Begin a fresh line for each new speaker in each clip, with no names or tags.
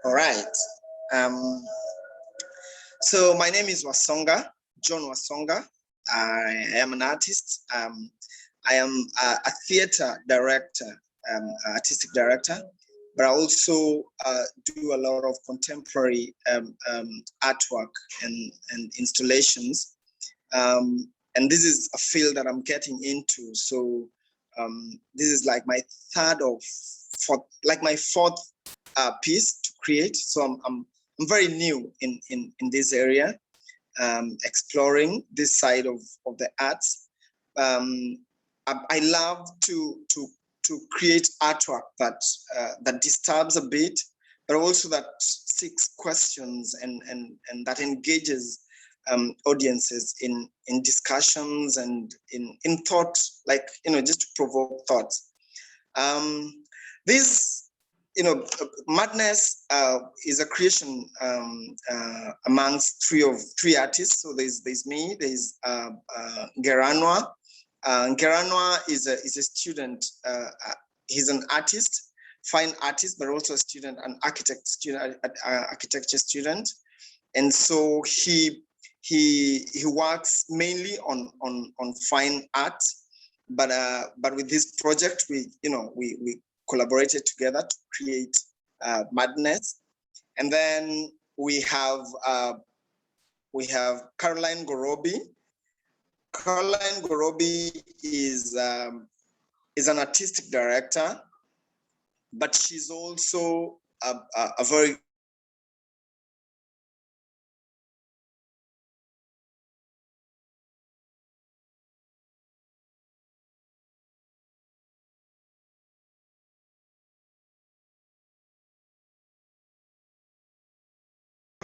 All right. Um, so my name is Wasonga, John Wasonga. I am an artist. I am a theater director, artistic director, but I also do a lot of contemporary artwork and installations. And this is a field that I'm getting into. So this is like my fourth piece to create. So I'm very new in this area, exploring this side of the arts. I love to create artwork that disturbs a bit, but also that seeks questions and that engages audiences in discussions and in thought, like, just to provoke thoughts. This, Madness is a creation amongst three artists. So there's me, there's Geranwa. Geranwa is a student. He's an artist, fine artist, but also a student, an architecture student. And so he works mainly on fine art, but with this project, we collaborated together to create Madness. And then we have Caroline Gorobi. Caroline Gorobi is an artistic director, but she's also a very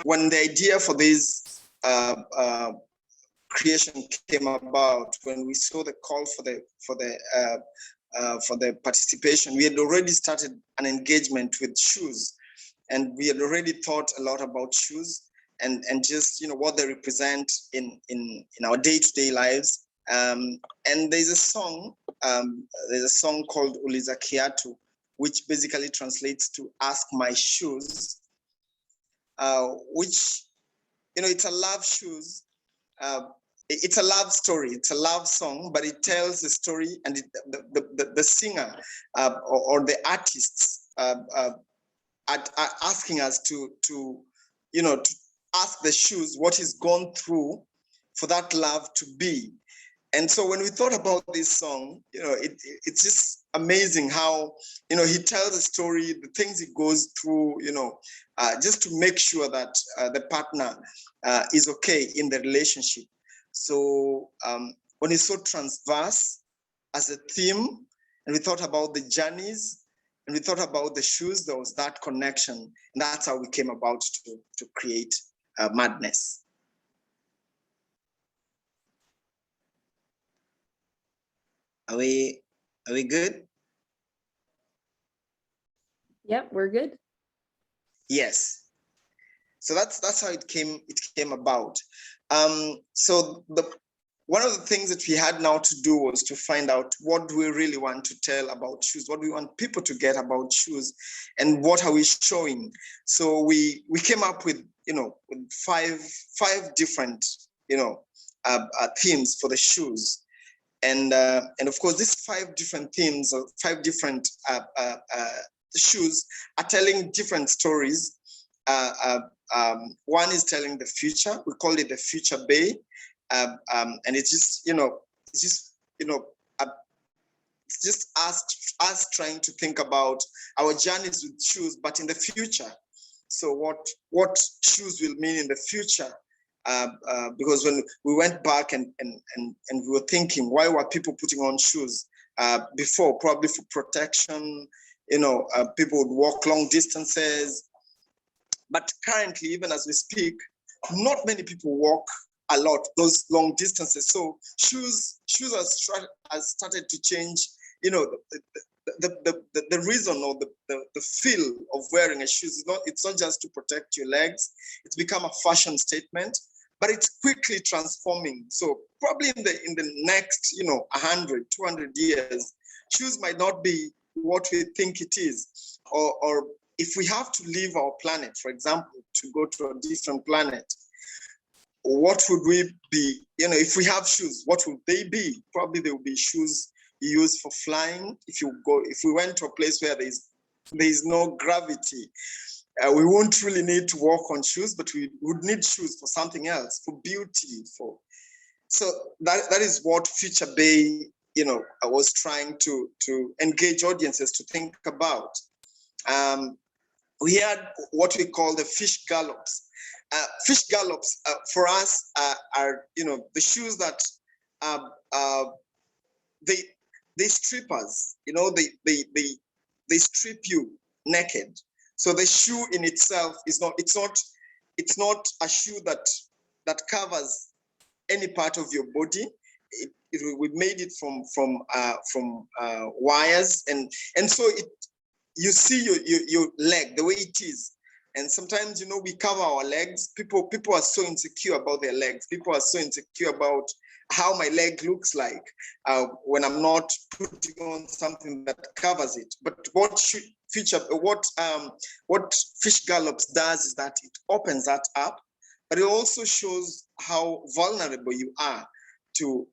when the idea for this creation came about, when we saw the call for the participation, we had already started an engagement with shoes, and we had already thought a lot about shoes and just what they represent in our day-to-day lives. And there's a song called Uliza Kiatu, which basically translates to "Ask My Shoes." Which, it's a love shoes. It's a love story. It's a love song, but it tells the story, and the singer or the artists are asking us to ask the shoes what he's gone through for that love to be. And so when we thought about this song, it's just amazing how, he tells a story, the things he goes through, just to make sure that the partner is okay in the relationship. So when it's so transverse as a theme, and we thought about the journeys, and we thought about the shoes, there was that connection. And that's how we came about to create Madness. Are we good?
Yep, we're good.
Yes. So that's how it came about. So one of the things that we had now to do was to find out what do we really want to tell about shoes, what do we want people to get about shoes, and what are we showing. So we came up with with five different themes for the shoes. And of course, these 5 different themes or 5 different shoes are telling different stories. One is telling the future. We call it the Future Bay, and it's just it's just us trying to think about our journeys with shoes, but in the future. So what shoes will mean in the future? Because when we went back and we were thinking, why were people putting on shoes before? Probably for protection. People would walk long distances. But currently, even as we speak, not many people walk a lot, those long distances. So shoes has started to change, the reason or the feel of wearing a shoes. It's not just to protect your legs. It's become a fashion statement, but it's quickly transforming. So probably in the next, 100, 200 years, shoes might not be what we think it is, or if we have to leave our planet, for example, to go to a different planet, what would we be? If we have shoes, what would they be? Probably they will be shoes you use for flying. If we went to a place where there is no gravity, we won't really need to walk on shoes, but we would need shoes for something else, for beauty, so that is what Future Bay, I was trying to engage audiences to think about. We had what we call the fish gallops. Fish gallops for us are the shoes that they strip us. They strip you naked. So the shoe in itself it's not a shoe that covers any part of your body. We made it from wires, and so you see your leg the way it is. And sometimes we cover our legs. People are so insecure about their legs. People are so insecure about how my leg looks like when I'm not putting on something that covers it. But what Fish Gallops does is that it opens that up, but it also shows how vulnerable you are to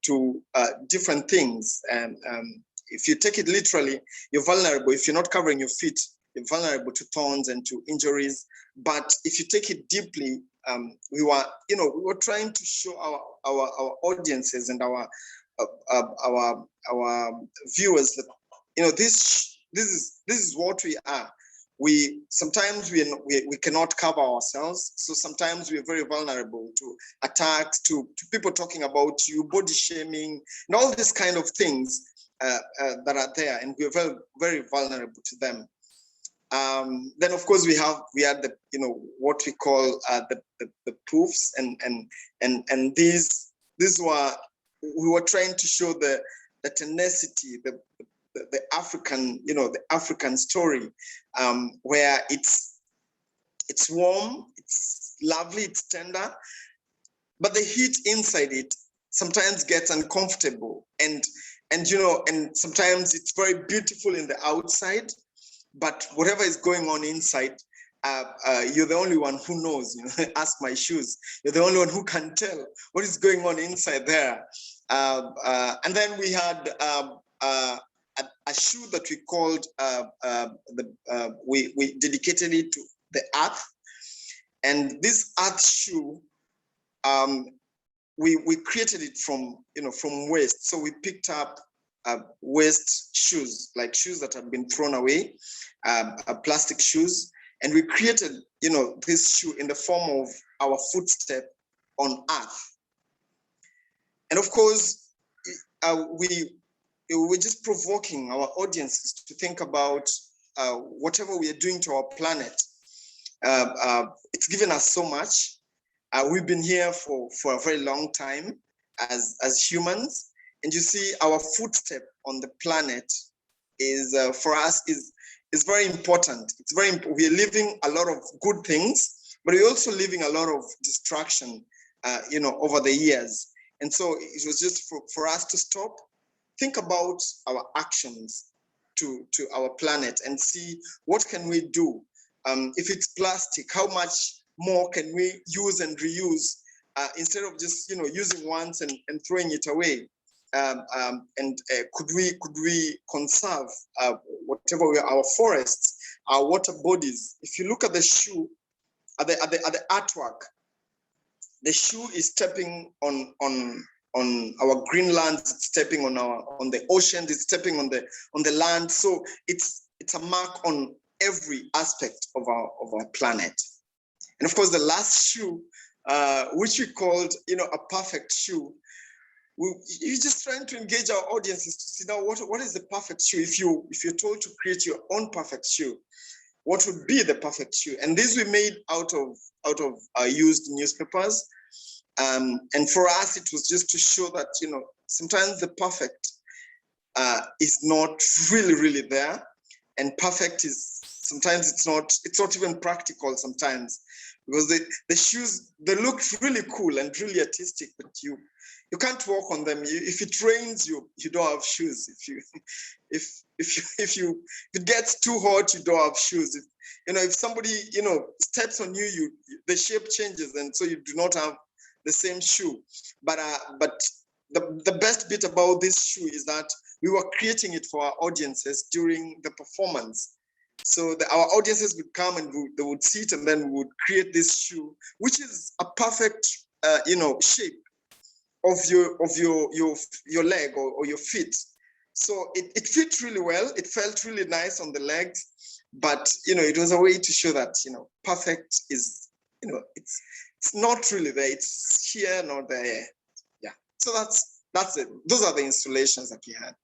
different things. And if you take it literally, you're vulnerable. If you're not covering your feet, you're vulnerable to thorns and to injuries. But if you take it deeply, we were trying to show our audiences and our viewers that this is what we are. We sometimes we cannot cover ourselves, so sometimes we're very vulnerable to attacks, to people talking about you, body shaming, and all these kind of things that are there, and we're very, very vulnerable to them. Then of course we had the what we call the poofs, and these were, we were trying to show the tenacity, the African, the African story, where it's warm, it's lovely, it's tender, but the heat inside it sometimes gets uncomfortable, and sometimes it's very beautiful in the outside, but whatever is going on inside, you're the only one who knows. Ask my shoes. You're the only one who can tell what is going on inside there. And then we had a shoe that we called we dedicated it to the earth, and this earth shoe, we created it from waste. So we picked up waste shoes, like shoes that have been thrown away, plastic shoes, and we created this shoe in the form of our footstep on earth. And of course, we're just provoking our audiences to think about whatever we are doing to our planet. It's given us so much. We've been here for a very long time as humans, and you see our footstep on the planet is for us is very important. It's very important. We are living a lot of good things, but we're also living a lot of destruction, over the years. And so it was just for us to stop, think about our actions to our planet, and see what can we do. If it's plastic, how much more can we use and reuse instead of just using once and throwing it away? Could we conserve whatever our forests, our water bodies? If you look at the shoe, at the artwork, the shoe is stepping on our green land, it's stepping on the ocean, it's stepping on the land. So it's a mark on every aspect of our planet. And of course, the last shoe, which we called a perfect shoe, you're just trying to engage our audiences to see now what is the perfect shoe. If you're told to create your own perfect shoe, what would be the perfect shoe? And these we made out of used newspapers. And for us, it was just to show that sometimes the perfect is not really there, and perfect is sometimes it's not even practical sometimes. because the shoes, they look really cool and really artistic, but you can't walk on them. If it rains, you don't have shoes. If it gets too hot, you don't have shoes. If somebody steps on you, the shape changes, and so you do not have the same shoe. But the best bit about this shoe is that we were creating it for our audiences during the performance. So our audiences would come and they would sit, and then we would create this shoe, which is a perfect, shape of your leg or your feet. So it fit really well. It felt really nice on the legs, but it was a way to show that perfect is it's not really there. It's here, not there. Yeah. So that's it. Those are the installations that we had.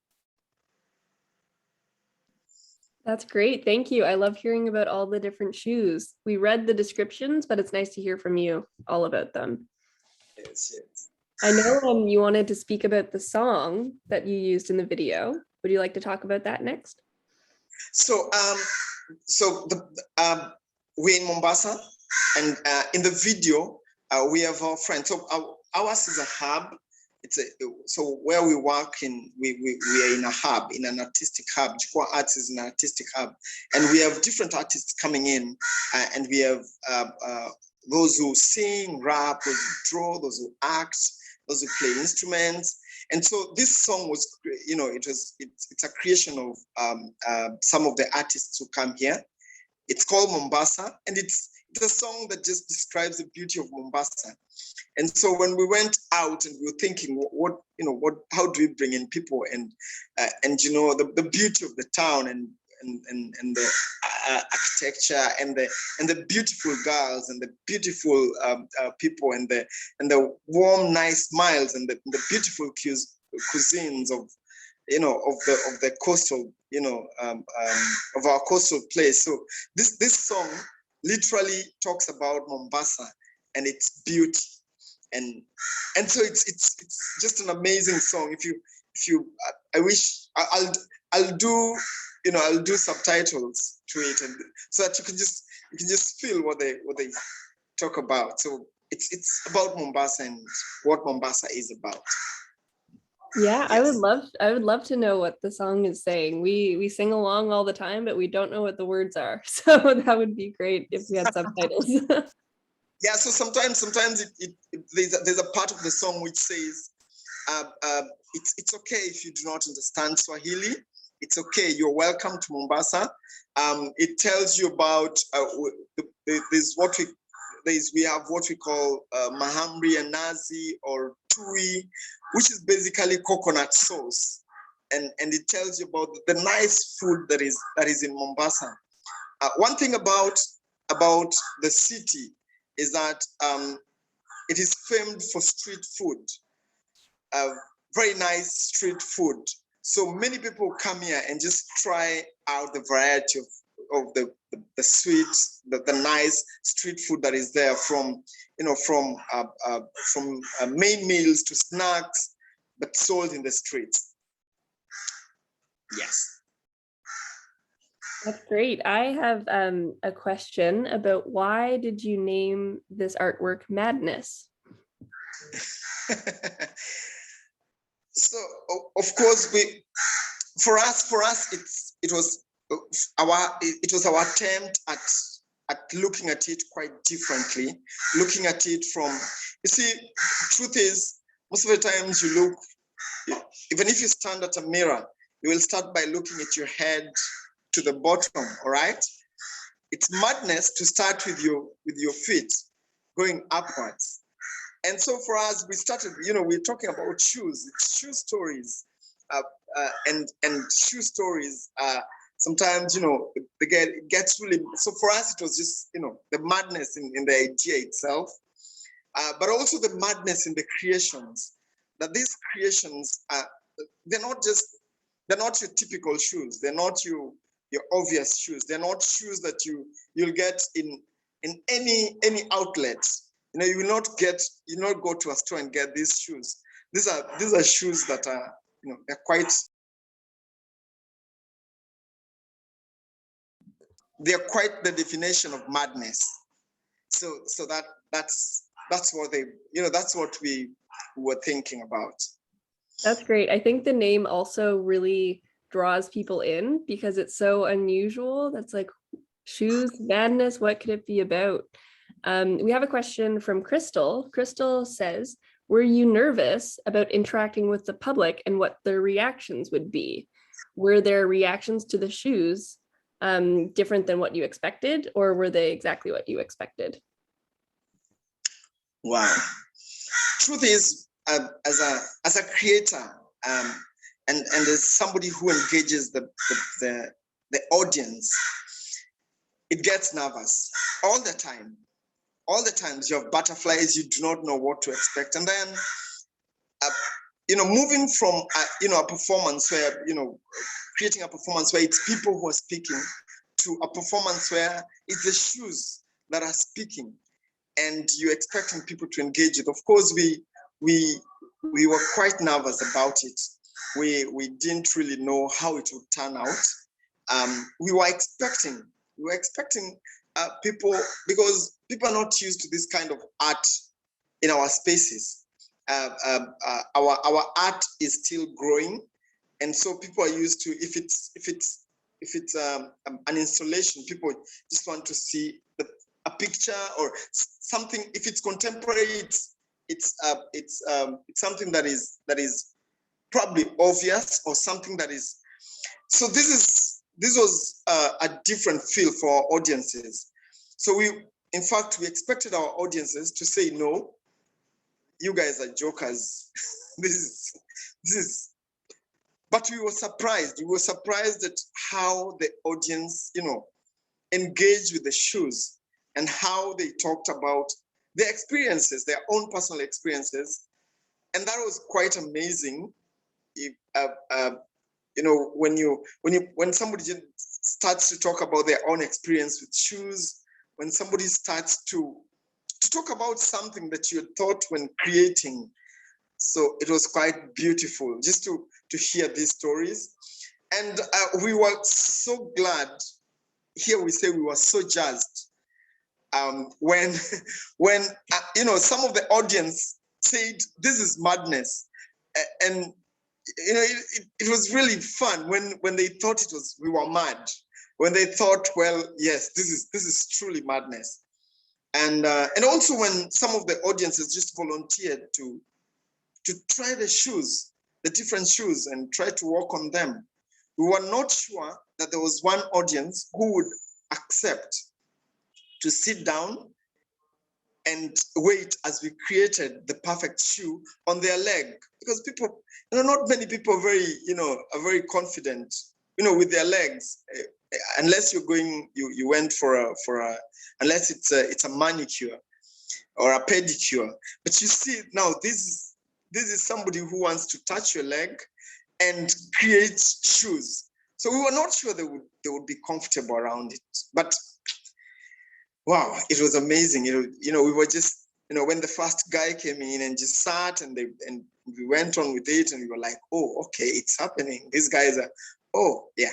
That's great. Thank you. I love hearing about all the different shoes. We read the descriptions, but it's nice to hear from you all about them.
Yes.
I know you wanted to speak about the song that you used in the video. Would you like to talk about that next?
So we're in Mombasa, and in the video we have our friends. So ours is a hub. So where we work in, we are in a hub, in an artistic hub. Jukwa Arts is an artistic hub, and we have different artists coming in, and we have those who sing, rap, those who draw, those who act, those who play instruments. And so this song was, it's a creation of some of the artists who come here. It's called Mombasa, and it's a song that just describes the beauty of Mombasa. And so when we went out and we were thinking, how do we bring in people and the beauty of the town and the architecture and the beautiful girls and the beautiful people and the warm, nice smiles and the beautiful cuisines of the coastal, of our coastal place. So this song literally talks about Mombasa and its beauty, and so it's just an amazing song. I wish I'll do subtitles to it, and so that you can just feel what they talk about. So it's about Mombasa and what Mombasa is about.
Yeah, yes. I would love to know what the song is saying. We sing along all the time, but we don't know what the words are. So that would be great if we had subtitles.
Yeah, so sometimes there's a part of the song which says, it's okay if you do not understand Swahili. It's okay. You're welcome to Mombasa. It tells you about we have what we call mahamri and nazi or tui, which is basically coconut sauce, and it tells you about the nice food that is in Mombasa. One thing about the city is that it is famed for street food, very nice street food. So many people come here and just try out the variety of the sweet, the nice street food that is there, from main meals to snacks, but sold in the streets. Yes.
That's great. I have a question about why did you name this artwork Madness?
So of course for us it was our attempt at looking at it quite differently, looking at it from, you see, truth is, most of the times you look, even if you stand at a mirror, you will start by looking at your head to the bottom, all right? It's madness to start with your feet going upwards. And so for us, we started, we're talking about shoes, it's shoe stories. And shoe stories, sometimes, it gets really, so for us, it was just, the madness in the idea itself, but also the madness in the creations, that these creations, they're not your typical shoes. They're not your obvious shoes. They're not shoes that you'll get in any outlet. You will not go to a store and get these shoes. These are shoes that are, they're quite the definition of madness. So that's what they, that's what we were thinking about.
That's great. I think the name also really draws people in because it's so unusual. That's like shoes madness. What could it be about? We have a question from Crystal. Crystal says, were you nervous about interacting with the public and what their reactions would be? Were their reactions to the shoes different than what you expected, or were they exactly what you expected?
Wow. Truth is, as a creator, and as somebody who engages the audience, it gets nervous all the time. All the times you have butterflies, you do not know what to expect, and then moving from a performance where creating a performance where it's people who are speaking to a performance where it's the shoes that are speaking, and you're expecting people to engage it. Of course, we were quite nervous about it. We didn't really know how it would turn out. We were expecting people, because people are not used to this kind of art in our spaces. Our art is still growing, and so people are used to, if it's an installation, people just want to see a picture or something. If it's contemporary, it's something that is probably obvious, or something that is. So this was a different feel for our audiences. So in fact, we expected our audiences to say, no, you guys are jokers. this is. But we were surprised. We were surprised at how the audience, engaged with the shoes, and how they talked about their experiences, their own personal experiences. And that was quite amazing. When somebody starts to talk about their own experience with shoes, when somebody starts to talk about something that you thought when creating. So it was quite beautiful just to hear these stories. And we were so glad. Here we say we were so jazzed when some of the audience said, this is madness. And it was really fun when they thought we were mad, when they thought, well, yes, this is truly madness. And also when some of the audiences just volunteered to try the shoes, the different shoes, and try to work on them. We were not sure that there was one audience who would accept to sit down and wait as we created the perfect shoe on their leg. Because people, not many people are very confident, with their legs, unless you're going, you went for a, unless it's a manicure or a pedicure. But you see now, this is somebody who wants to touch your leg and create shoes. So we were not sure they would be comfortable around it. But wow, it was amazing. We were just, when the first guy came in and just sat, and we went on with it, and we were like, oh, okay, it's happening. These guys are, oh, yeah.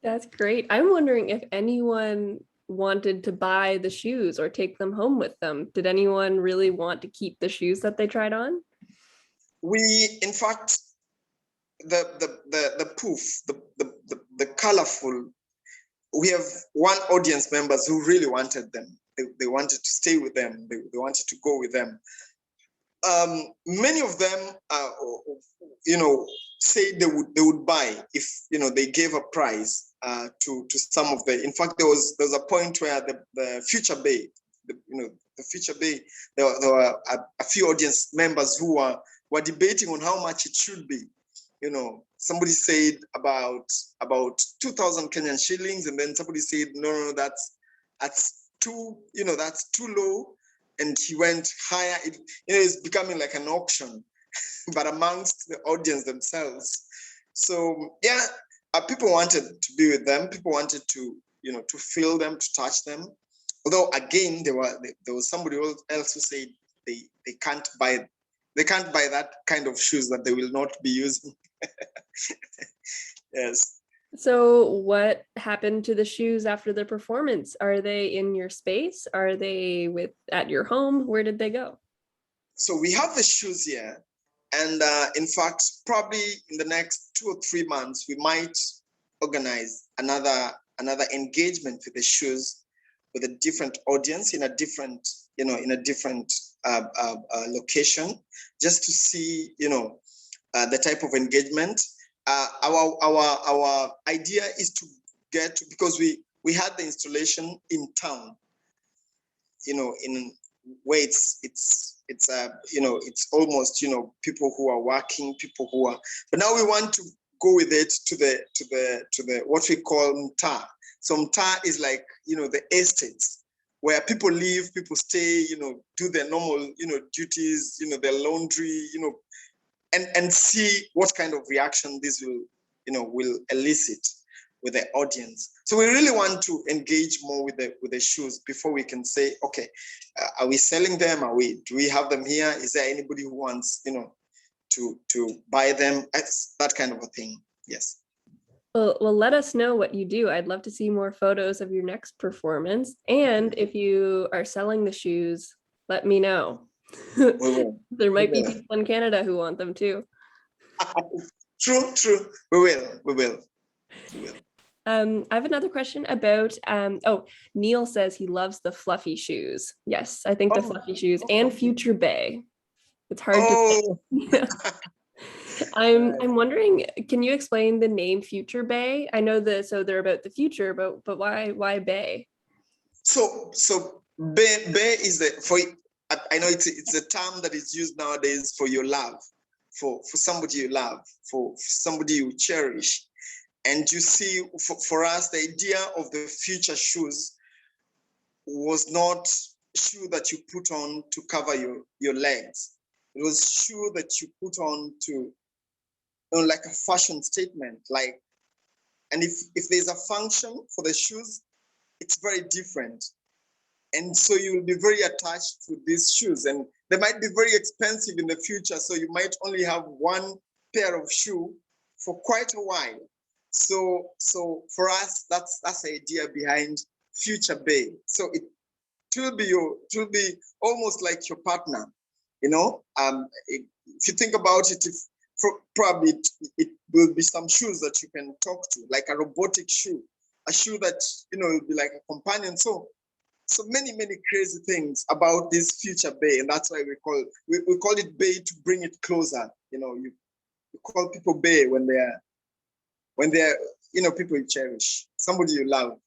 That's great. I'm wondering if anyone wanted to buy the shoes or take them home with them. Did anyone really want to keep the shoes that they tried on?
We, in fact, the poof, the colorful, we have one audience members who really wanted them. They wanted to stay with them. They wanted to go with them. Many of them, say they would buy if they gave a prize to some of the. In fact, there was a point where the Future Bay, the Future Bay, there were a few audience members who were debating on how much it should be. Somebody said about 2,000 Kenyan shillings, and then somebody said no, that's too low, and he went higher. It's becoming like an auction, but amongst the audience themselves. So yeah, people wanted to be with them. People wanted to to feel them, to touch them. Although again, there was somebody else who said they can't buy that kind of shoes, that they will not be using. Yes.
So what happened to the shoes after the performance? Are they in your space? Are they at your home? Where did they go?
So we have the shoes here. And in fact, probably in the next 2 or 3 months, we might organize another engagement with the shoes with a different audience in a different, location, just to see, the type of engagement. Our idea is to get, because we had the installation in town, in where it's almost, people who are working, people who are, but now we want to go with it to the what we call mtaa. So mtaa is like, the estates where people live, people stay, do their normal, duties, their laundry, and see what kind of reaction this will elicit with the audience. So we really want to engage more with the shoes before we can say, okay, are we selling them? Do we have them here? Is there anybody who wants, to buy them? It's that kind of a thing. Yes.
Well, let us know what you do. I'd love to see more photos of your next performance. And if you are selling the shoes, let me know.
We will.
There might be people in Canada who want them too.
True. We will.
I have another question about, Neil says he loves the fluffy shoes. Yes, I think the fluffy shoes and Future Bay. It's hard to say. I'm wondering, can you explain the name Future Bay? I know so they're about the future, but why Bay?
So Bay is I know it's a term that is used nowadays for your love, for somebody you love, for somebody you cherish. And you see, for us, the idea of the future shoes was not shoe that you put on to cover your legs. It was shoe that you put on to, like a fashion statement. Like, and if there's a function for the shoes, it's very different. And so you will be very attached to these shoes, and they might be very expensive in the future. So you might only have one pair of shoe for quite a while. So for us, that's the idea behind Future Bay. So it will be almost like your partner, if you think about it, probably it will be some shoes that you can talk to, like a robotic shoe, a shoe that will be like a companion. So many crazy things about this Future Bay, and that's why we call it Bay to bring it closer. You call people Bay when they're people you cherish, somebody you love.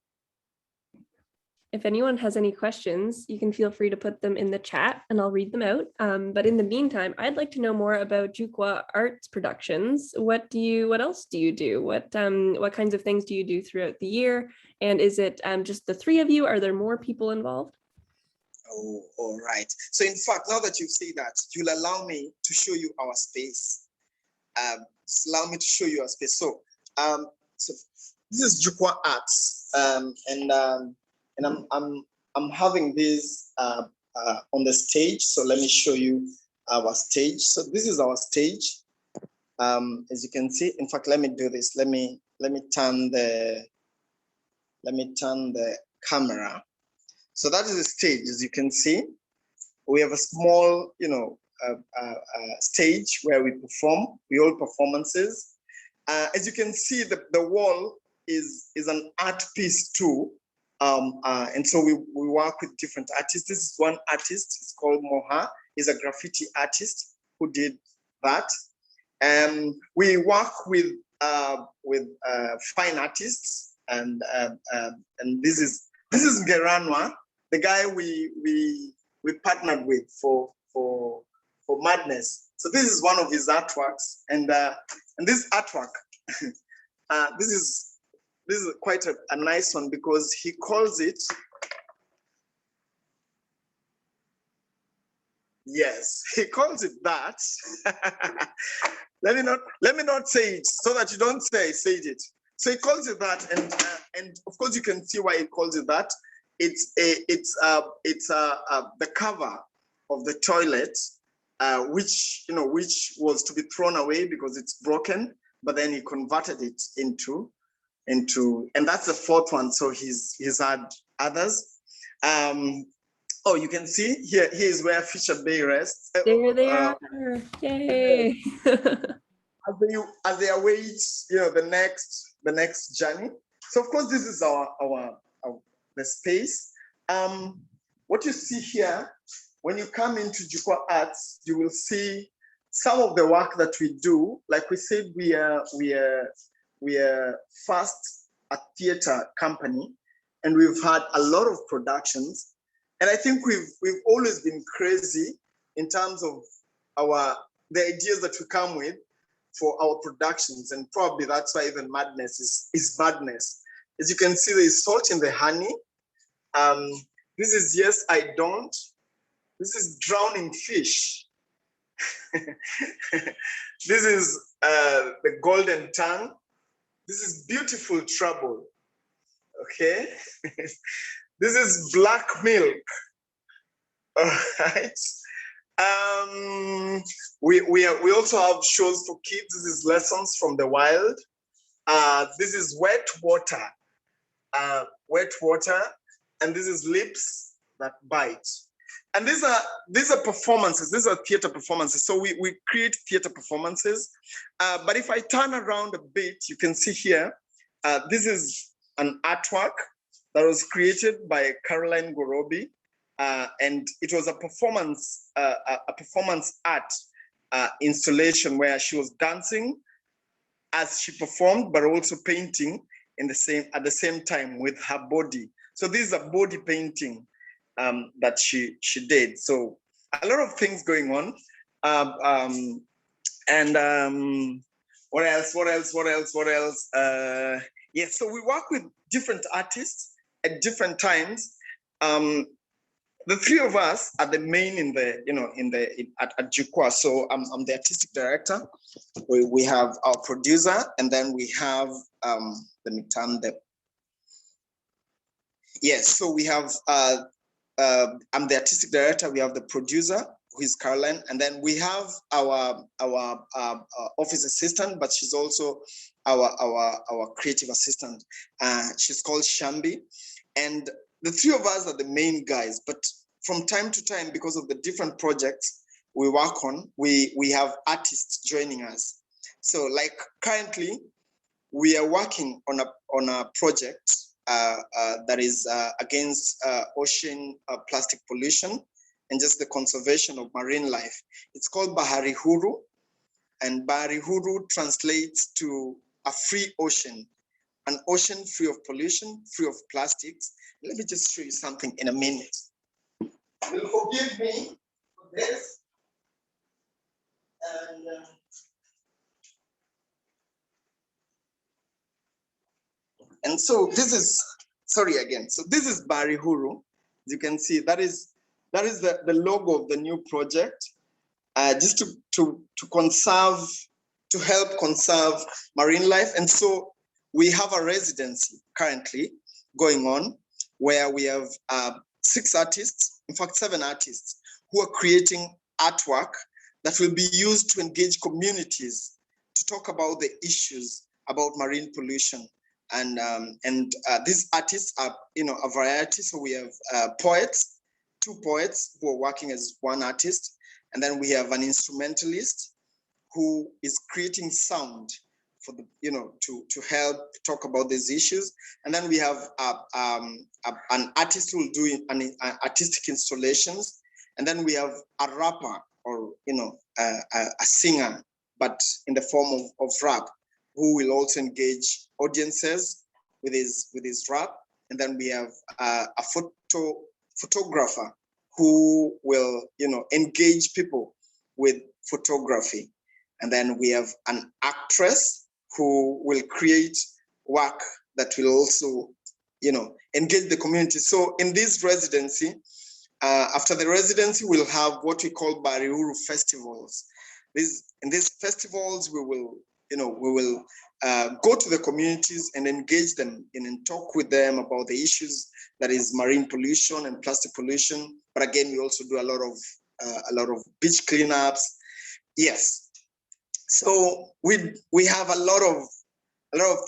If anyone has any questions, you can feel free to put them in the chat and I'll read them out. But in the meantime, I'd like to know more about Jukwa Arts Productions. What else do you do? What kinds of things do you do throughout the year? And is it just the three of you? Are there more people involved?
Oh, all right. So in fact, now that you say that, you'll allow me to show you our space. Just allow me to show you our space. So this is Jukwa Arts, and I'm having this on the stage. So let me show you our stage. So this is our stage. As you can see, in fact, let me do this. Let me turn the camera. So that is the stage. As you can see, we have a small, stage where we perform. We hold performances. As you can see, the wall is an art piece too. And so we work with different artists. This is one artist, it's called Moha. He's a graffiti artist who did that. We work with fine artists, and this is Geranwa, the guy we partnered with for Madness. So this is one of his artworks, and this artwork, this is quite a nice one because he calls it, yes, he calls it that. Let me not say it so that you don't say it. So he calls it that, and of course you can see why he calls it that. It's the cover of the toilet, which was to be thrown away because it's broken, but then he converted it into and that's the fourth one. So he's had others. Oh, you can see here is where Fisher Bay rests.
There they are. Yay.
As they await, the next journey. So of course, this is our the space. What you see here, when you come into Jukwa Arts, you will see some of the work that we do. Like we said, we are first a theater company, and we've had a lot of productions. And I think we've always been crazy in terms of the ideas that we come with for our productions, and probably that's why even madness is madness. As you can see, there is salt in the honey. This is Yes, I Don't. This is Drowning Fish. This is The Golden Tongue. This is Beautiful Trouble. Okay. This is Black Milk. All right. We also have shows for kids. This is Lessons from the Wild. This is Wet Water. Wet Water. And this is Lips That Bite. And these are performances. These are theater performances. So we create theater performances. But if I turn around a bit, you can see here, this is an artwork that was created by Caroline Gorobi. And it was a performance art installation where she was dancing as she performed, but also painting at the same time with her body. So this is a body painting that she did. So a lot of things going on. What else? Yeah, so we work with different artists at different times. The three of us are the main at Jukwa. So I'm the artistic director. We have our producer, and then we have let me turn the. Yes, so we have I'm the artistic director. We have the producer, who is Caroline, and then we have our office assistant, but she's also our creative assistant. She's called Shambi, and the three of us are the main guys. But from time to time, because of the different projects we work on, we have artists joining us. So, like currently, we are working on a project that is against ocean plastic pollution and just the conservation of marine life. It's called Barihuru, and Barihuru translates to a free ocean, an ocean free of pollution, free of plastics. Let me just show you something in a minute. You'll forgive me for this. And so this is, sorry again. So this is Barihuru. As you can see, that is the logo of the new project, just to conserve, to help conserve marine life. And so we have a residency currently going on where we have 6 artists, in fact 7 artists, who are creating artwork that will be used to engage communities to talk about the issues about marine pollution. And these artists are, a variety. So we have poets, 2 poets who are working as one artist, and then we have an instrumentalist who is creating sound for the, to help talk about these issues. And then we have an artist who will do artistic installations. And then we have a rapper, or a singer, but in the form of rap, who will also engage audiences with his rap. And then we have a photographer who will engage people with photography. And then we have an actress who will create work that will also engage the community. So in this residency, after the residency, we'll have what we call Barihuru festivals. In these festivals, we will go to the communities and engage them and talk with them about the issues that is marine pollution and plastic pollution. But again, we also do a lot of beach cleanups. Yes, so we have a lot of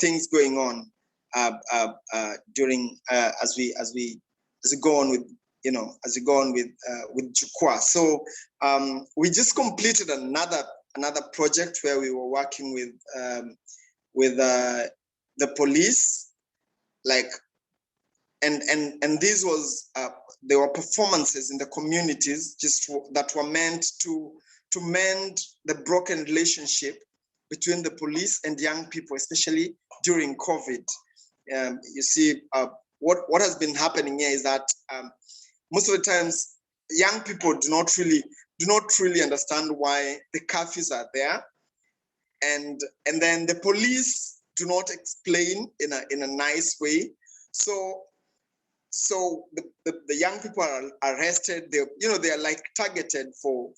things going on. during as we go on with with Jukwaa. So we just completed another project where we were working with the police, like, and this was there were performances in the communities that were meant to mend the broken relationship between the police and young people, especially during COVID. You see, what has been happening here is that most of the times young people do not really understand why the curfews are there, and then the police do not explain in a nice way. So the young people are arrested. They are like targeted for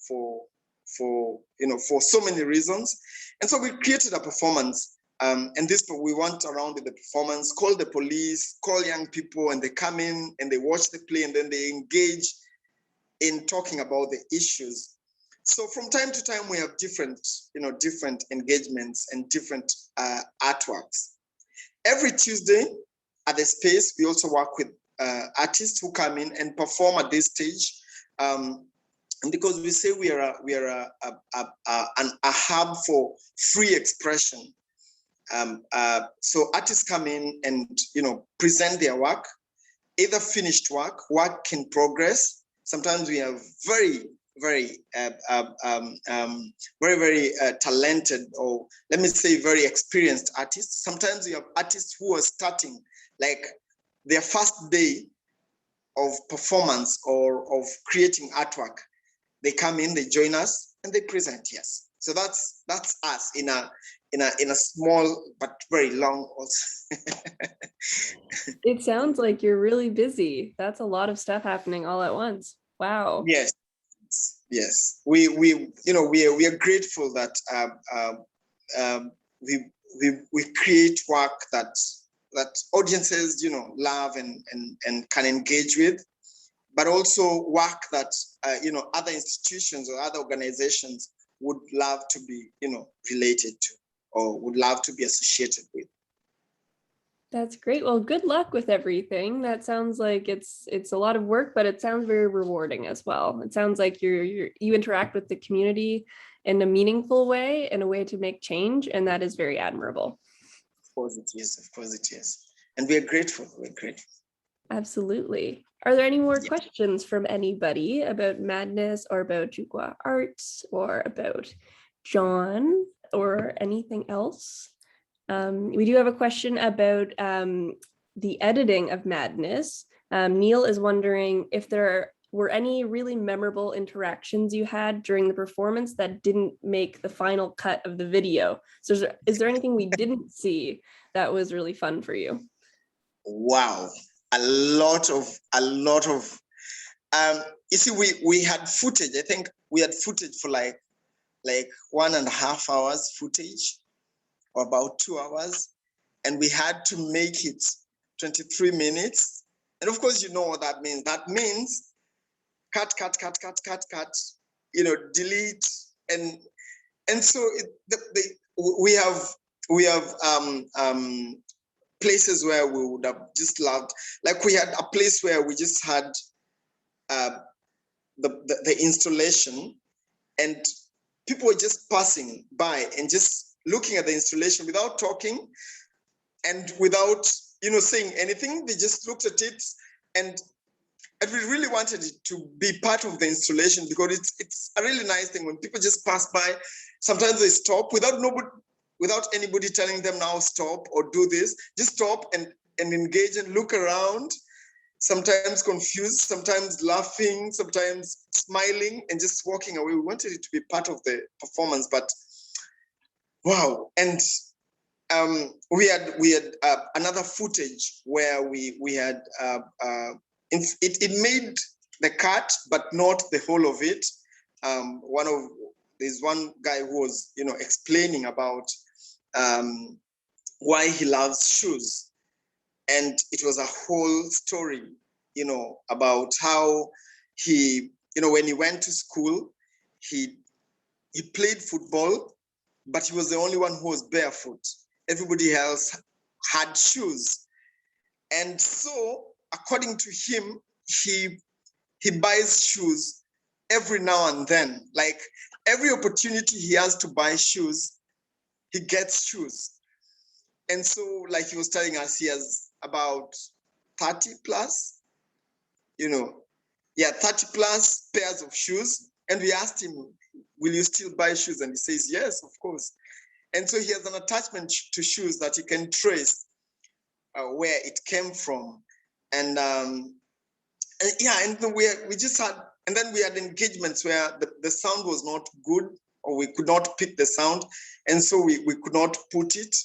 so many reasons. And so we created a performance. And we went around with the performance, call the police, call young people, and they come in and they watch the play, and then they engage in talking about the issues. So from time to time, we have different engagements and different artworks. Every Tuesday at the space, we also work with artists who come in and perform at this stage. And because we say we are a hub for free expression. So artists come in and present their work, either finished work in progress. Sometimes we have very talented, or let me say very experienced artists. Sometimes we have artists who are starting, like their first day of performance or of creating artwork. They come in, they join us, and they present. Yes, so that's us in a small but very long.
It sounds like you're really busy. That's a lot of stuff happening all at once. Wow.
Yes. We are grateful that we create work that audiences love and can engage with, but also work that other institutions or other organizations would love to be related to or would love to be associated with.
That's great. Well, good luck with everything. That sounds like it's a lot of work, but it sounds very rewarding as well. It sounds like you interact with the community in a meaningful way, in a way to make change, and that is very admirable.
Of course it is. And we're grateful.
Absolutely. Are there any more questions from anybody about Madness or about Jukwaa Arts or about John or anything else? We do have a question about the editing of Madness. Neil is wondering if there were any really memorable interactions you had during the performance that didn't make the final cut of the video. So is there anything we didn't see that was really fun for you?
Wow, a lot of you see, we had footage. I think we had footage for like 1.5 hours footage, or about 2 hours, and we had to make it 23 minutes. And of course, you know what that means. That means cut, delete, and so we have places where we would have just loved. Like we had a place where we just had the installation, and people were just passing by and just looking at the installation without talking and without saying anything. They just looked at it, and we really wanted it to be part of the installation, because it's a really nice thing when people just pass by. Sometimes they stop without anybody telling them now stop or do this. Just stop and engage and look around. Sometimes confused, sometimes laughing, sometimes smiling, and just walking away. We wanted it to be part of the performance, but wow. And we had another footage where we had it made the cut, but not the whole of it. There's one guy who was explaining about why he loves shoes. And it was a whole story, about how he, when he went to school, he played football, but he was the only one who was barefoot. Everybody else had shoes. And so, according to him, he buys shoes every now and then. Like every opportunity he has to buy shoes, he gets shoes. And so, like he was telling us, he has about 30 plus, 30 plus pairs of shoes. And we asked him, will you still buy shoes? And he says, yes, of course. And so he has an attachment to shoes that he can trace where it came from. And then we just had, and then we had engagements where the sound was not good, or we could not pick the sound. And so we could not put it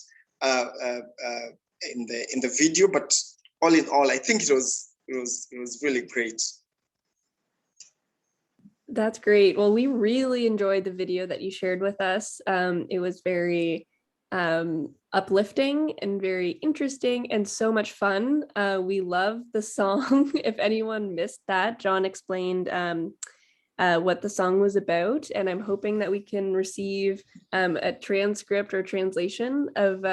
in the video, but all in all, I think it was really great.
That's great. Well, we really enjoyed the video that you shared with us. It was very uplifting and very interesting and so much fun. We love the song. If anyone missed that, John explained what the song was about, and I'm hoping that we can receive a transcript or translation of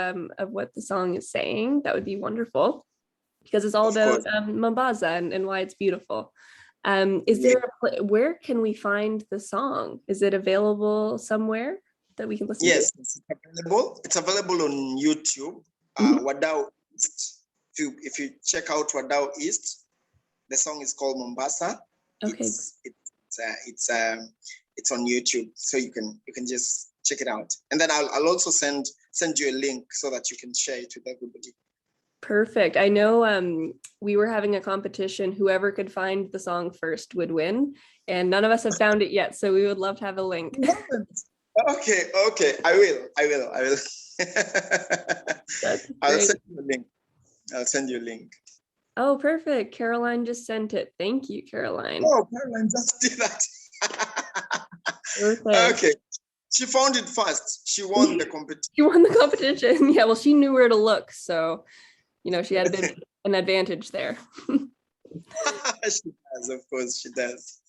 what the song is saying. That would be wonderful, because it's all about Mombasa and why it's beautiful. Is there where can we find the song? Is it available somewhere that we can listen to?
Yes, it's available on YouTube. Wadau East. If you check out Wadau East, the song is called Mombasa.
Okay.
It's on YouTube, so you can just check it out. And then I'll also send you a link so that you can share it with everybody.
Perfect. I know we were having a competition. Whoever could find the song first would win, and none of us have found it yet. So we would love to have a link.
Okay. I will.
That's
I'll
great.
send you a link.
Oh, perfect. Caroline just sent it. Thank you, Caroline.
Oh, Caroline just did that.
Perfect.
Okay. She found it fast. She won the competition.
She won the competition. Yeah, well, she knew where to look. So, she had a bit an advantage there.
She does, of course, she does.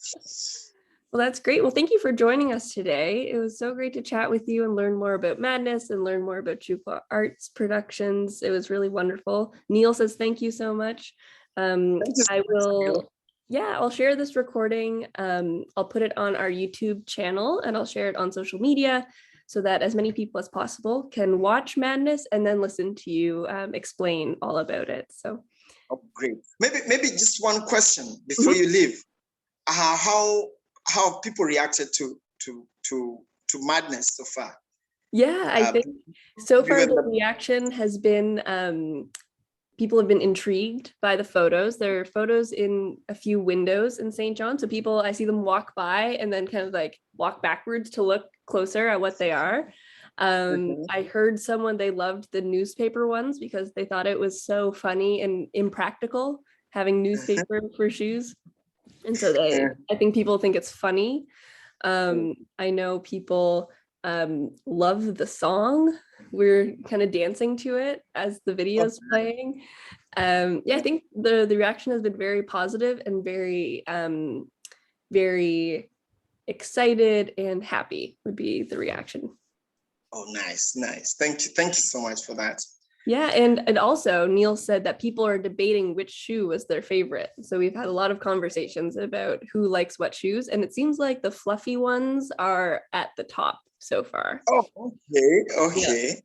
Well, that's great. Well, thank you for joining us today. It was so great to chat with you and learn more about Madness and learn more about Chukwa Arts Productions. It was really wonderful. Neil says thank you so much. I will, I'll share this recording. I'll put it on our YouTube channel, and I'll share it on social media so that as many people as possible can watch Madness and then listen to you explain all about it. So,
great. Maybe just one question before you leave. How have people reacted to Madness so far?
Yeah, I think so far the reaction has been people have been intrigued by the photos. There are photos in a few windows in St. John. So people, I see them walk by and then kind of like walk backwards to look closer at what they are. I heard someone, they loved the newspaper ones because they thought it was so funny and impractical having newspaper for shoes. And so I think people think it's funny. I know people love the song. We're kind of dancing to it as the video's playing. I think the reaction has been very positive and very very excited and happy would be the reaction.
Oh, nice. Thank you so much for that.
Yeah, and also Neil said that people are debating which shoe was their favorite. So we've had a lot of conversations about who likes what shoes, and it seems like the fluffy ones are at the top so far.
Oh, okay. Yeah.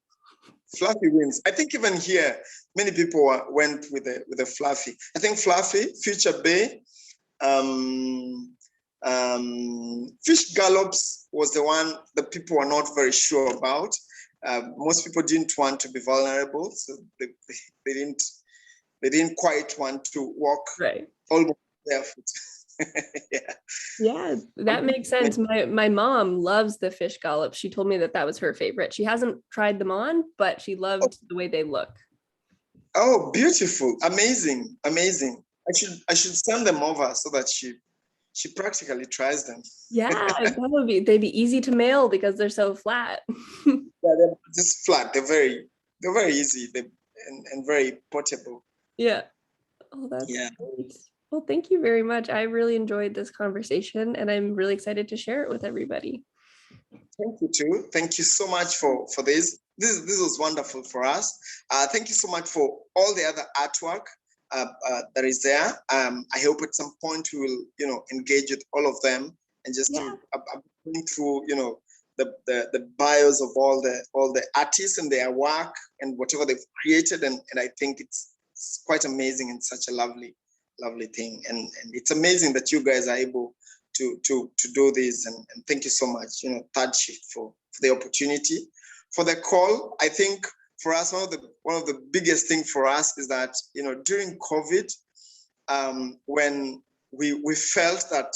Fluffy wins. I think even here, many people went with the fluffy. I think fluffy, Future Bay, Fish Gallops was the one that people were not very sure about. Most people didn't want to be vulnerable, so they didn't quite want to walk almost barefoot.
Yeah, that makes sense. My mom loves the Fish Gallops. She told me that was her favorite. She hasn't tried them on, but she loved the way they look.
Oh, beautiful. Amazing. I should send them over so that she practically tries them.
Yeah, they'd be easy to mail because they're so flat.
Yeah, they're just flat. They're very easy and very portable.
Yeah. Oh, that's great. Well, thank you very much. I really enjoyed this conversation, and I'm really excited to share it with everybody.
Thank you too. Thank you so much for this. This was wonderful for us. Thank you so much for all the other artwork that is there. I hope at some point we will, engage with all of them and just going through, the bios of all the artists and their work and whatever they've created, and I think it's quite amazing and such a lovely thing, and it's amazing that you guys are able to do this, and thank you so much, Third Shift, for the opportunity, for the call. I think for us, one of the biggest thing for us is that during COVID, when we felt that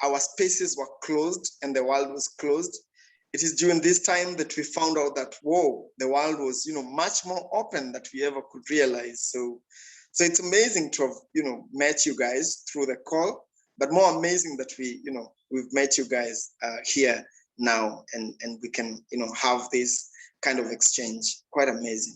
our spaces were closed and the world was closed, it is during this time that we found out that, whoa, the world was much more open than we ever could realize. So it's amazing to have met you guys through the call, but more amazing that we've met you guys here now, and we can have this kind of exchange. Quite amazing.